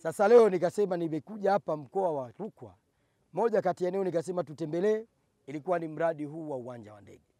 Sasa leo nikasema nimekuja hapa mkoa wa Rukwa. Moja kati ya eneo nikasema tutembelee, ilikuwa ni mradi huu wa uwanja wa ndege.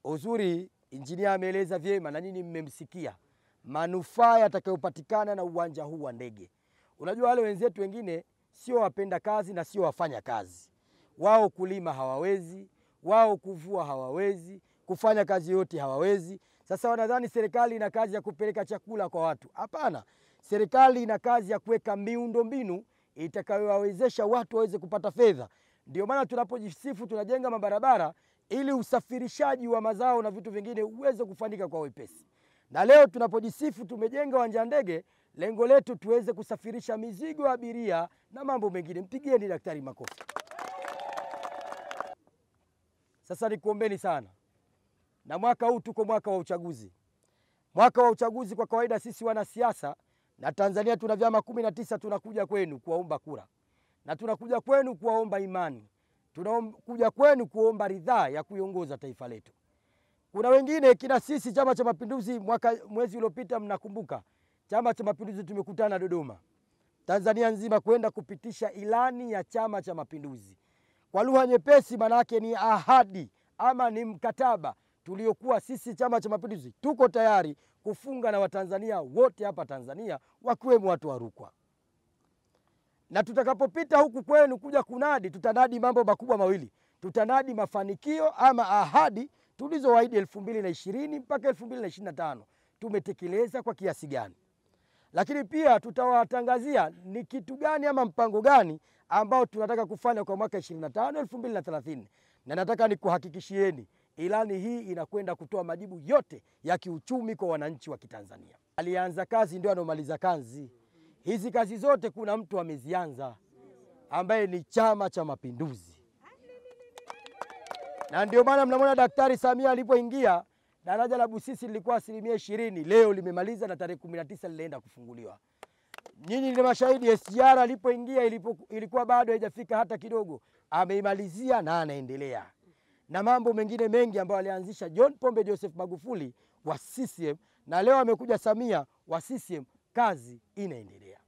Uzuri injinia ameeleza vyema na nyinyi mmemsikia manufaa yatakayopatikana na uwanja huu wa ndege. Unajua wale wenzetu wengine sio wapenda kazi na sio wafanya kazi. Wao kulima hawawezi, wao kuvua hawawezi, kufanya kazi yote hawawezi. Sasa wanadhani serikali ina kazi ya kupeleka chakula kwa watu. Hapana. Serikali ina kazi ya kuweka miundombinu itakayowawezesha watu waweze kupata fedha. Ndio maana tunapojisifu tunajenga mabarabara ili usafirishaji wa mazao na vitu vingine uweze kufanyika kwa wepesi. Na leo tunapojisifu tumejenga uwanja wa ndege, lengo letu tuweze kusafirisha mizigo, abiria na mambo mengine. Mpigieni daktari makofi. Sasa nikuombeni sana. Na mwaka huu tuko mwaka wa uchaguzi. Mwaka wa uchaguzi kwa kawaida sisi wanasiasa na Tanzania tuna vyama 19 tunakuja kwenu kuwaomba kura. Na tunakuja kwenu kuwaomba imani. Tunakuja kwenu kuomba ridhaa ya kuiongoza taifa letu. Kuna wengine kina sisi Chama cha Mapinduzi mwezi uliopita mnakumbuka. Chama cha Mapinduzi tumekutana Dodoma. Tanzania nzima kwenda kupitisha ilani ya Chama cha Mapinduzi. Kwa lugha nyepesi maana yake ni ahadi ama ni mkataba tuliokuwa sisi Chama cha Mapinduzi tuko tayari kufunga na Watanzania wote hapa Tanzania wakiwemo watu wa Rukwa. Na tutakapopita huku kwenu kuja kunadi, tutanadi mambo makubwa mawili. Tutanadi mafanikio ama ahadi tulizowaahidi 2020 mpaka 2025 tumetekeleza kwa kiasi gani. Lakini pia tutawatangazia ni kitu gani ama mpango gani ambao tunataka kufanya kwa mwaka 25 2030. Na nataka nikuhakikishieni ilani hii inakwenda kutoa majibu yote ya kiuchumi kwa wananchi wa Kitanzania. Alianza kazi ndio anomaliza kazi. Hizi kazi zote kuna mtu amezianza ambaye ni Chama cha Mapinduzi. Na ndio maana mnamwona Daktari Samia alipoingia daraja la Busisi lilikuwa 20%, leo limemaliza na tarehe 19 linaenda kufunguliwa. Nyinyi ni mashahidi, SGR alipoingia ilikuwa bado haijafika hata kidogo, ameimalizia na anaendelea. Na mambo mengine mengi ambayo alianzisha John Pombe Joseph Magufuli wa CCM na leo amekuja Samia wa CCM, kazi inaendelea.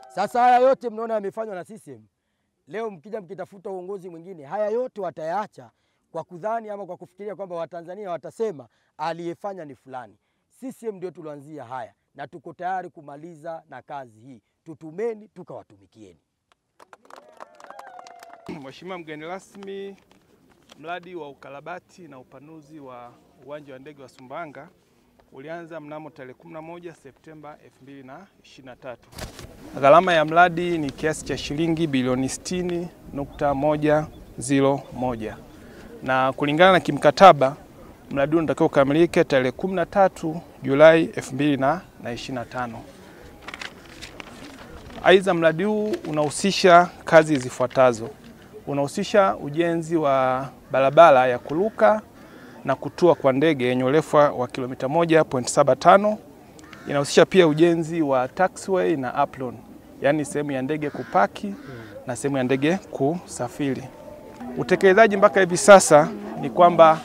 Sasa haya yote mnaona yamefanywa na CCM. Leo mkija mkitafuta uongozi mwingine, haya yote watayaacha kwa kudhani ama kwa kufikiria kwamba Watanzania watasema aliyefanya ni fulani. CCM ndio tulianzia haya na tuko tayari kumaliza na kazi hii. Tutumeni tukawatumikieni. Mheshimiwa mgeni rasmi, mradi wa ukarabati na upanuzi wa uwanja wa ndege wa Sumbawanga ulianza mnamo tarehe 11 Septemba 2023. Gharama ya mradi ni kiasi cha shilingi bilioni 60.101. Na kulingana na kimkataba mradi unatakiwa kukamilika tarehe 13 Julai 2025. Aidha, mradi huu unahusisha kazi zifuatazo. Unahusisha ujenzi wa barabara ya kuruka na kutua kwa ndege yenye urefu wa kilomita 1.75. Inahusisha pia ujenzi wa taxiway na apron, yani sehemu ya ndege kupaki na sehemu ya ndege kusafiri. Utekelezaji mpaka hivi sasa ni kwamba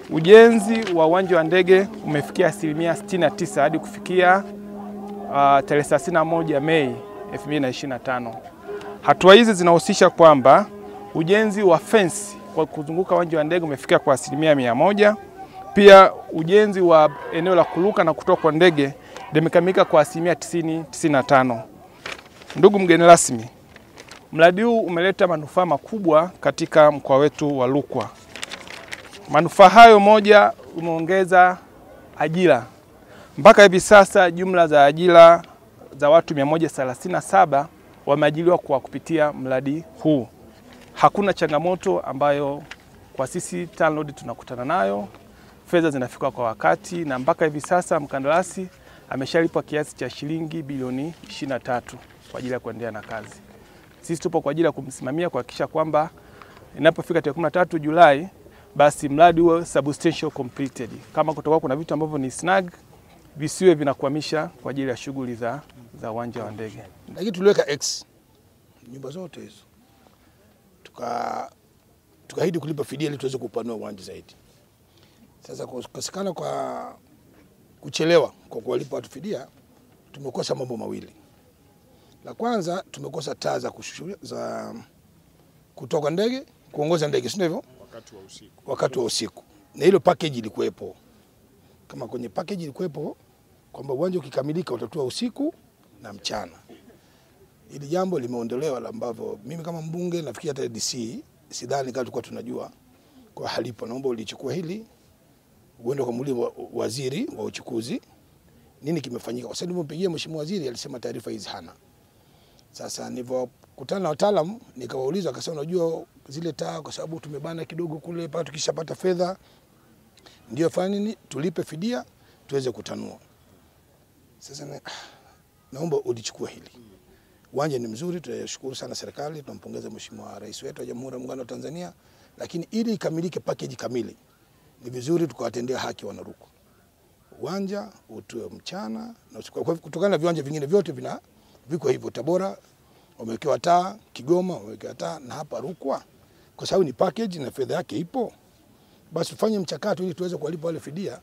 ujenzi wa uwanja wa ndege umefikia 69% hadi kufikia tarehe 31 Mei 2025. Hatua hizi zinahusisha kwamba ujenzi wa fence kwa kuzunguka uwanja wa ndege umefikia kwa 100%. Pia ujenzi wa eneo la kuruka na kutoka kwa ndege limekamilika kwa 90-95. Ndugu mgeni rasmi, mradi huu umeleta manufaa makubwa katika mkoa wetu wa Rukwa. Manufaa hayo, moja, umeongeza ajira. Mpaka hivi sasa jumla za ajira za watu 137 wameajiriwa kwa kupitia mradi huu. Hakuna changamoto ambayo kwa sisi TANROADS tunakutana nayo. Fedha zinafika kwa wakati na mpaka hivi sasa mkandarasi ameshalipwa kiasi cha shilingi bilioni 23 kwa ajili ya kuendelea na kazi. Sisi tupo kwa ajili ya kumsimamia kuhakikisha kwamba inapofika tarehe 13 Julai basi mradi huo substantial completed. Kama kutoka kuna vitu ambavyo ni snag visiwe vinakwamisha kwa ajili ya shughuli za uwanja wa ndege. Lakini tuliweka X nyumba zote hizo. Tukaahidi kulipa fidia ili tuweze kupanua uwanja zaidi. Sasa kukosekana kwa kuchelewa kwa kuwalipa watu fidia, tumekosa mambo mawili. La kwanza tumekosa taa za kutoka ndege, kuongoza ndege, sio hivyo? Wakati wa usiku. Na hilo package ilikuwepo. Kama kwenye package ilikuwepo kwamba uwanja ukikamilika utatua usiku na mchana. Hili jambo limeondolewa, ambavyo mimi kama mbunge nafikiri hata DC sidhani kama tulikuwa tunajua kwa halipo. Naomba ulichukua hili uende kwa muulize waziri wa uchukuzi nini kimefanyika. Kwa sababu nimempigia mheshimiwa waziri alisema taarifa hizi hana. Sasa nilipokutana na wataalamu nikawauliza, akasema unajua zile taa kwa sababu tumebana kidogo kule, mpaka tukishapata fedha ndio fanya nini tulipe fidia tuweze kutanua. Sasa naomba ulichukua hili. Uwanja ni mzuri, tunashukuru sana serikali, tunampongeza mheshimiwa rais wetu wa Jamhuri ya Muungano wa Tanzania, lakini ili ikamilike package kamili ni vizuri tukawatendea haki wanaruku. Uwanja utue mchana na usiku. Kwa kutokana na viwanja vingine vyote viko hivyo. Tabora wamewekewa taa, Kigoma wamewekewa taa, na hapa Rukwa kwa sababu ni package na fedha yake ipo, basi tufanye mchakato ili tuweze kuwalipa wale fidia